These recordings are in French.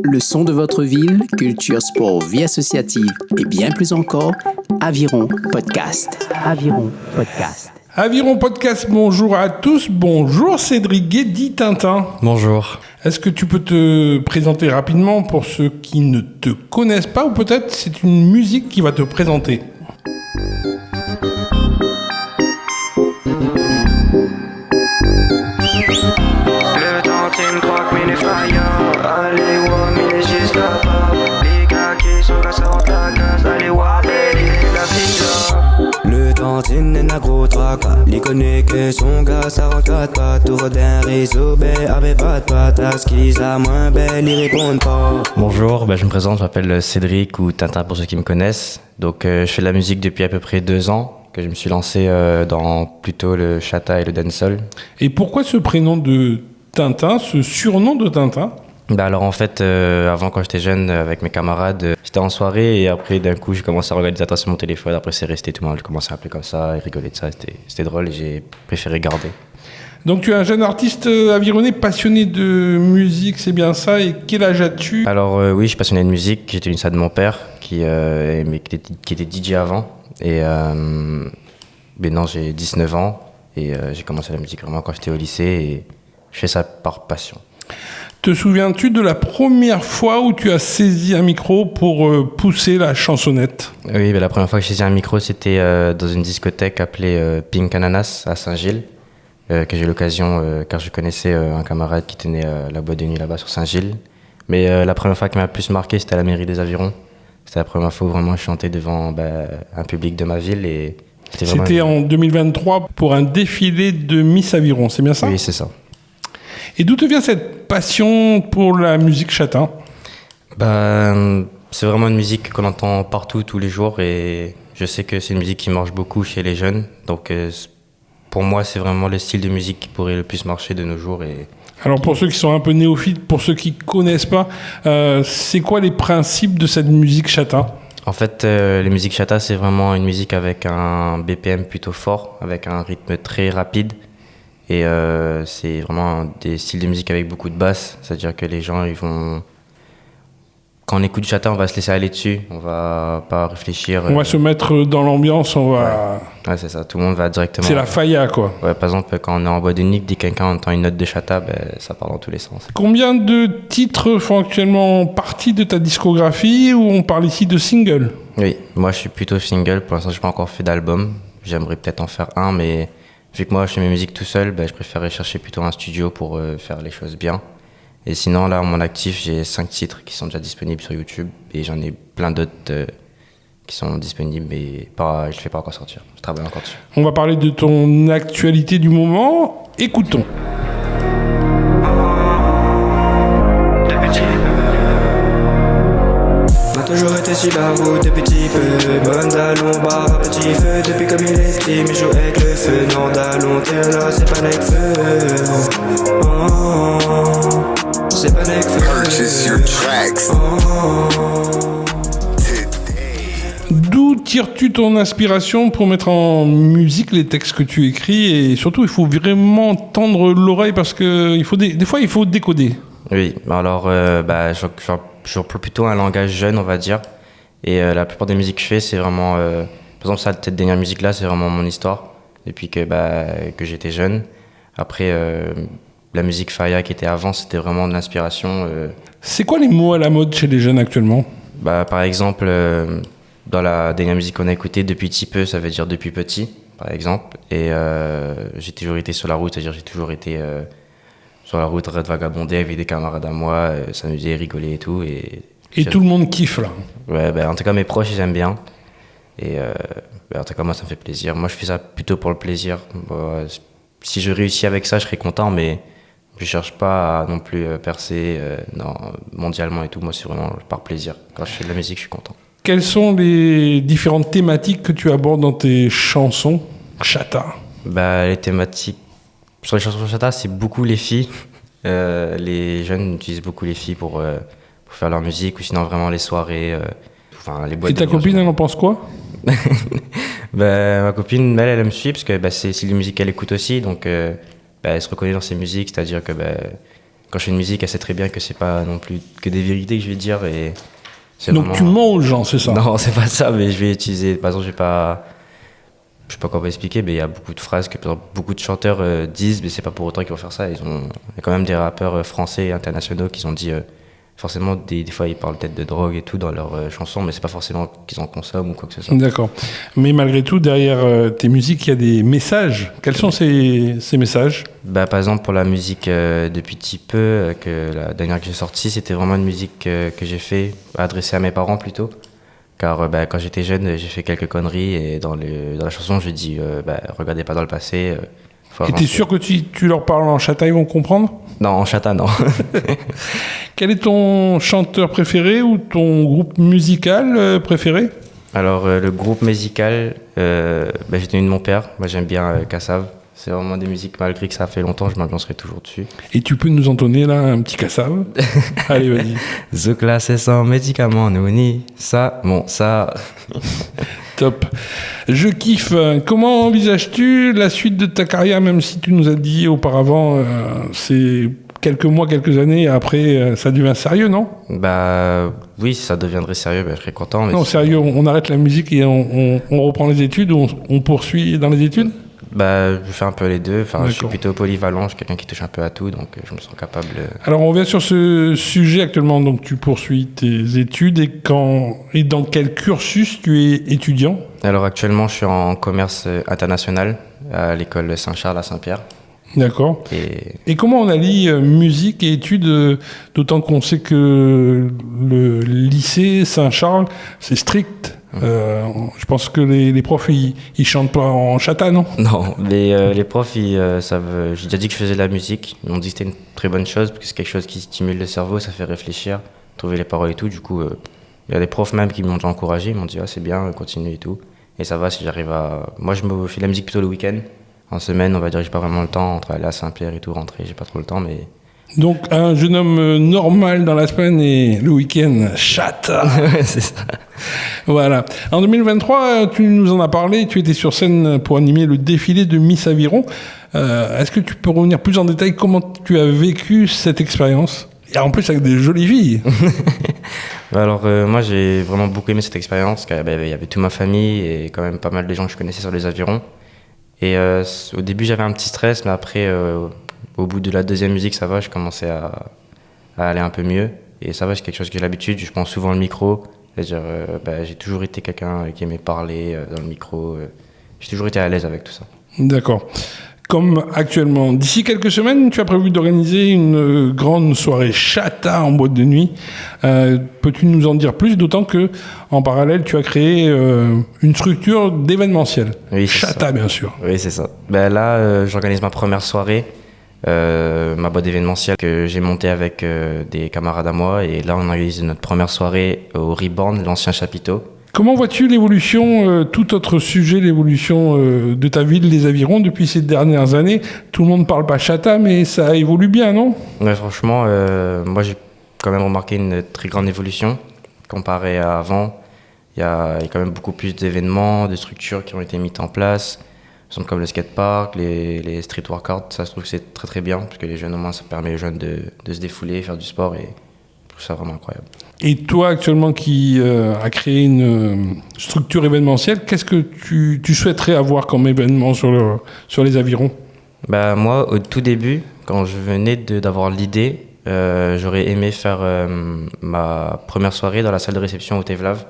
Le son de votre ville, culture, sport, vie associative et bien plus encore, Aviron Podcast. Aviron Podcast. Aviron Podcast, bonjour à tous. Bonjour Cédric Guédy Tintin. Bonjour. Est-ce que tu peux te présenter rapidement pour ceux qui ne te connaissent pas, ou peut-être c'est une musique qui va te présenter? Le tantine croque mais les faillant. Allez wa mais les gestes là-bas. Les gars qui sont cassés en ta case. Allez wa la fille. Le tantine est un gros tracas. Il connaît que son gars ça rentre pas. Tour d'un réseau avec pas de patas. Qui a moins belle, ils répondent pas. Bonjour, je me présente, je m'appelle Cédric ou Tintin pour ceux qui me connaissent. Donc je fais de la musique depuis à peu près 2 ans. Que je me suis lancé dans plutôt le chata et le dancehall. Et pourquoi ce prénom de Tintin, ce surnom de Tintin? Alors en fait, avant quand j'étais jeune avec mes camarades, j'étais en soirée et après d'un coup j'ai commencé à regarder des attentions sur mon téléphone. Après c'est resté, tout le monde a commencé à appeler comme ça et rigoler de ça. C'était drôle et j'ai préféré garder. Donc tu es un jeune artiste avironné, passionné de musique, c'est bien ça? Et quel âge as-tu? Alors oui, je suis passionné de musique. J'étais une ça de mon père qui était DJ avant. Et maintenant j'ai 19 ans et j'ai commencé la musique vraiment quand j'étais au lycée et je fais ça par passion. Te souviens-tu de la première fois où tu as saisi un micro pour pousser la chansonnette? Oui, la première fois que j'ai saisi un micro, c'était dans une discothèque appelée Pink Ananas à Saint-Gilles, que j'ai eu l'occasion, car je connaissais un camarade qui tenait la boîte de nuit là-bas sur Saint-Gilles. Mais la première fois qui m'a plus marqué, c'était à la mairie des Avirons. C'était la première fois où vraiment je chantais devant un public de ma ville. Et c'était en 2023 pour un défilé de Miss Aviron, c'est bien ça? Oui, c'est ça. Et d'où te vient cette passion pour la musique chata? C'est vraiment une musique qu'on entend partout, tous les jours. Et je sais que c'est une musique qui marche beaucoup chez les jeunes. Donc pour moi, c'est vraiment le style de musique qui pourrait le plus marcher de nos jours. Alors pour ceux qui sont un peu néophytes, pour ceux qui ne connaissent pas, c'est quoi les principes de cette musique chata? En fait, la musique chata, c'est vraiment une musique avec un BPM plutôt fort, avec un rythme très rapide. Et c'est vraiment des styles de musique avec beaucoup de basse. C'est-à-dire que les gens, quand on écoute du chata, on va se laisser aller dessus. On va pas réfléchir. On va se mettre dans l'ambiance, on va... Ouais, c'est ça. Tout le monde va directement... C'est la faya, quoi. Ouais, par exemple, quand on est en boîte de nuit, dès que quelqu'un entend une note de chata, ça part dans tous les sens. Combien de titres font actuellement partie de ta discographie, ou on parle ici de singles? Oui, moi je suis plutôt single. Pour l'instant, je n'ai pas encore fait d'album. J'aimerais peut-être en faire un, mais vu que moi je fais mes musiques tout seul, je préférais chercher plutôt un studio pour faire les choses bien. Et sinon, là, en mon actif, j'ai 5 titres qui sont déjà disponibles sur YouTube et j'en ai plein d'autres qui sont disponibles, mais je ne les fais pas encore sortir. Je travaille encore dessus. On va parler de ton actualité du moment. Écoutons. M'a toujours été sur la route de petit peu. Bonne allons, bar à petit feu. Depuis comme il est petit, mais joue avec le feu. Non, d'allons, t'es là, c'est pas avec feu. C'est pas avec feu. Purchase your tracks. D'où tires-tu ton inspiration pour mettre en musique les textes que tu écris? Et surtout, il faut vraiment tendre l'oreille parce que des fois, il faut décoder. Oui, alors j'emploie plutôt un langage jeune, on va dire. Et la plupart des musiques que je fais, c'est vraiment... par exemple, cette dernière musique-là, c'est vraiment mon histoire. Depuis que j'étais jeune. Après, la musique Faya qui était avant, c'était vraiment de l'inspiration. C'est quoi les mots à la mode chez les jeunes actuellement? Par exemple... dans la dernière musique qu'on a écoutée, depuis petit peu, ça veut dire depuis petit, par exemple. Et j'ai toujours été sur la route, c'est-à-dire j'ai toujours été sur la route, vagabonder avec des camarades à moi, s'amuser, rigoler et tout. Et tout le monde kiffe là? Ouais, en tout cas mes proches ils aiment bien. Et en tout cas moi ça me fait plaisir. Moi je fais ça plutôt pour le plaisir. Si je réussis avec ça, je serai content, mais je cherche pas à non plus percer mondialement et tout. Moi c'est vraiment par plaisir. Quand je fais de la musique, je suis content. Quelles sont les différentes thématiques que tu abordes dans tes chansons chata? Les thématiques sur les chansons chata, c'est beaucoup les filles. Les jeunes utilisent beaucoup les filles pour faire leur musique, ou sinon vraiment les soirées, les boîtes. Et ta copine, elle en pense quoi? Ma copine, elle me suit parce que c'est les musiques qu'elle écoute aussi, donc elle se reconnaît dans ses musiques, c'est-à-dire que quand je fais une musique, elle sait très bien que c'est pas non plus que des vérités que je vais dire. Et c'est Donc vraiment... tu mens aux gens, c'est ça? Non, c'est pas ça, mais je vais utiliser. Par exemple, je sais pas comment expliquer, mais il y a beaucoup de phrases que par exemple, beaucoup de chanteurs disent, mais c'est pas pour autant qu'ils vont faire ça. Il y a quand même des rappeurs français et internationaux qui ont dit, forcément, des fois ils parlent peut-être de drogue et tout dans leurs chansons, mais c'est pas forcément qu'ils en consomment ou quoi que ce soit. D'accord. Mais malgré tout, derrière tes musiques, il y a des messages. Quels sont ces messages? Bah, par exemple, pour la musique depuis petit peu, que la dernière que j'ai sortie, c'était vraiment une musique que j'ai fait adressée à mes parents plutôt. Car quand j'étais jeune, j'ai fait quelques conneries et dans la chanson, je dis regardez pas dans le passé. Faut Et t'es avancer. sûr que tu leur parles en chata, ils vont comprendre? Non, en chata, non. Quel est ton chanteur préféré ou ton groupe musical préféré? Alors, le groupe musical, j'ai tenu de mon père. Moi, j'aime bien Kassav. C'est vraiment des musiques, malgré que ça fait longtemps, je m'ambiancerai toujours dessus. Et tu peux nous entonner là un petit Kassav? Allez, vas-y. The class est sans médicaments, nous ni ça, bon, ça. Top. Je kiffe. Comment envisages-tu la suite de ta carrière, même si tu nous as dit auparavant, c'est quelques mois, quelques années, après, ça devient sérieux, non? Bah oui, si ça deviendrait sérieux, je serais content. Mais Non, sérieux, on arrête la musique et on reprend les études, ou on poursuit dans les études? je fais un peu les deux. Enfin, je suis D'accord. plutôt polyvalent, je suis quelqu'un qui touche un peu à tout, donc je me sens capable. Alors, on revient sur ce sujet actuellement. Donc, tu poursuis tes études et dans quel cursus tu es étudiant? Alors actuellement, je suis en commerce international à l'école Saint-Charles à Saint-Pierre. D'accord. Et Et comment on allie musique et études, d'autant qu'on sait que le lycée Saint-Charles, c'est strict. Je pense que les profs, ils chantent pas en chata, non? non, mais les profs, ils savent. J'ai déjà dit que je faisais de la musique. Ils m'ont dit que c'était une très bonne chose parce que c'est quelque chose qui stimule le cerveau, ça fait réfléchir, trouver les paroles et tout. Du coup, il y a des profs même qui m'ont déjà encouragé. Ils m'ont dit c'est bien, continue et tout. Et ça va si j'arrive à. Moi, je me fais de la musique plutôt le week-end. En semaine, on va dire que j'ai pas vraiment le temps entre aller à Saint-Pierre et tout, rentrer, j'ai pas trop le temps, mais. Donc, un jeune homme normal dans la semaine et le week-end, chata. c'est ça. Voilà. En 2023, tu nous en as parlé, tu étais sur scène pour animer le défilé de Miss Aviron. Est-ce que tu peux revenir plus en détail comment tu as vécu cette expérience? Et en plus avec des jolies filles. Alors moi j'ai vraiment beaucoup aimé cette expérience car il y avait toute ma famille et quand même pas mal de gens que je connaissais sur les avirons. Et au début j'avais un petit stress, mais après au bout de la deuxième musique ça va, je commençais à aller un peu mieux. Et ça va, c'est quelque chose que j'ai l'habitude, je prends souvent le micro. C'est-à-dire j'ai toujours été quelqu'un qui aimait parler dans le micro. J'ai toujours été à l'aise avec tout ça. D'accord. Comme actuellement. D'ici quelques semaines, tu as prévu d'organiser une grande soirée chata en boîte de nuit. Peux-tu nous en dire plus? D'autant que, en parallèle, tu as créé une structure d'événementiel. Oui, c'est Chata, ça. bien sûr. Oui, c'est ça. Là, j'organise ma première soirée, ma boîte événementielle que j'ai montée avec des camarades à moi. Et là, on organise notre première soirée au Reborn, l'ancien chapiteau. Comment vois-tu l'évolution, tout autre sujet, l'évolution de ta ville, les Avirons, depuis ces dernières années? Tout le monde ne parle pas chata, mais ça évolue bien, non? Ouais, franchement, moi j'ai quand même remarqué une très grande évolution comparé à avant. Il y a quand même beaucoup plus d'événements, de structures qui ont été mises en place, par exemple comme le skatepark, les street workouts. Ça, je trouve que c'est très très bien parce que les jeunes, au moins, ça permet aux jeunes de se défouler, faire du sport, et je trouve ça vraiment incroyable. Et toi, actuellement, qui a créé une structure événementielle, qu'est-ce que tu souhaiterais avoir comme événement sur les Avirons? Moi, au tout début, quand je venais d'avoir l'idée, j'aurais aimé faire ma première soirée dans la salle de réception au Tevlav.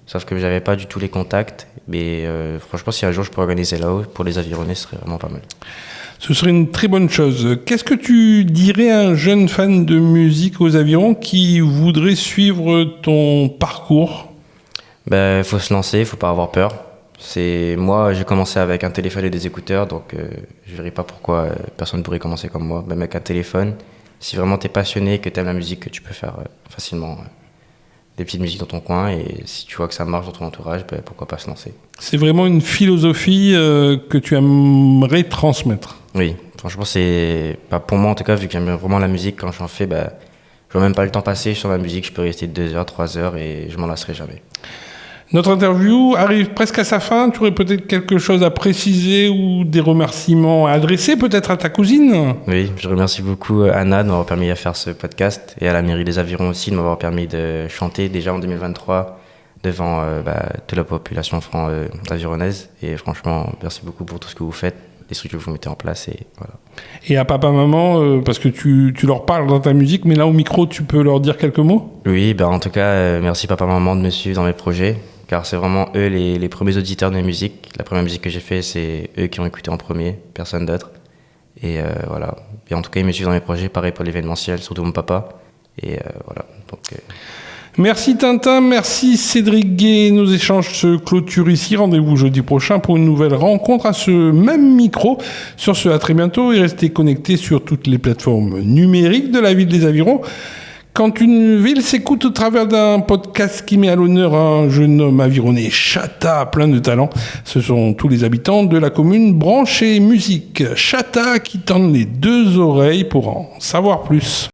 Sauf que j'avais pas du tout les contacts. Mais franchement, si un jour je peux organiser là-haut, pour les Avironnais, ce serait vraiment pas mal. Ce serait une très bonne chose. Qu'est-ce que tu dirais à un jeune fan de musique aux Avirons qui voudrait suivre ton parcours? Faut se lancer, il faut pas avoir peur. Moi, j'ai commencé avec un téléphone et des écouteurs, donc je verrais pas pourquoi personne ne pourrait commencer comme moi. Même avec un téléphone, si vraiment tu es passionné, que tu aimes la musique, tu peux faire facilement des petites musiques dans ton coin, et si tu vois que ça marche dans ton entourage, pourquoi pas se lancer. C'est vraiment une philosophie que tu aimerais transmettre? Oui, franchement, c'est pour moi en tout cas, vu que j'aime vraiment la musique, quand j'en fais, je vois même pas le temps passer sur ma musique, je peux rester 2 heures, 3 heures et je m'en lasserai jamais. Notre interview arrive presque à sa fin. Tu aurais peut-être quelque chose à préciser ou des remerciements à adresser peut-être à ta cousine? Oui, je remercie beaucoup Anna de m'avoir permis de faire ce podcast et à la mairie des Avirons aussi de m'avoir permis de chanter déjà en 2023 devant toute la population avironnaise. Et franchement, merci beaucoup pour tout ce que vous faites, les trucs que vous mettez en place et voilà. Et à papa, maman, parce que tu leur parles dans ta musique, mais là au micro, tu peux leur dire quelques mots? Oui, en tout cas, merci papa, maman de me suivre dans mes projets, car c'est vraiment eux les premiers auditeurs de mes musiques. La première musique que j'ai fait, c'est eux qui ont écouté en premier, personne d'autre. Et voilà. Et en tout cas, ils me suivent dans mes projets, pareil pour l'événementiel, surtout mon papa. Et voilà. Donc, Merci Tintin, merci Cédric Gay. Nos échanges se clôturent ici. Rendez-vous jeudi prochain pour une nouvelle rencontre à ce même micro. Sur ce, à très bientôt et restez connectés sur toutes les plateformes numériques de la ville des Avirons. Quand une ville s'écoute au travers d'un podcast qui met à l'honneur un jeune homme avironné, Chata, plein de talent, ce sont tous les habitants de la commune branchée musique. Chata qui tendent les deux oreilles pour en savoir plus.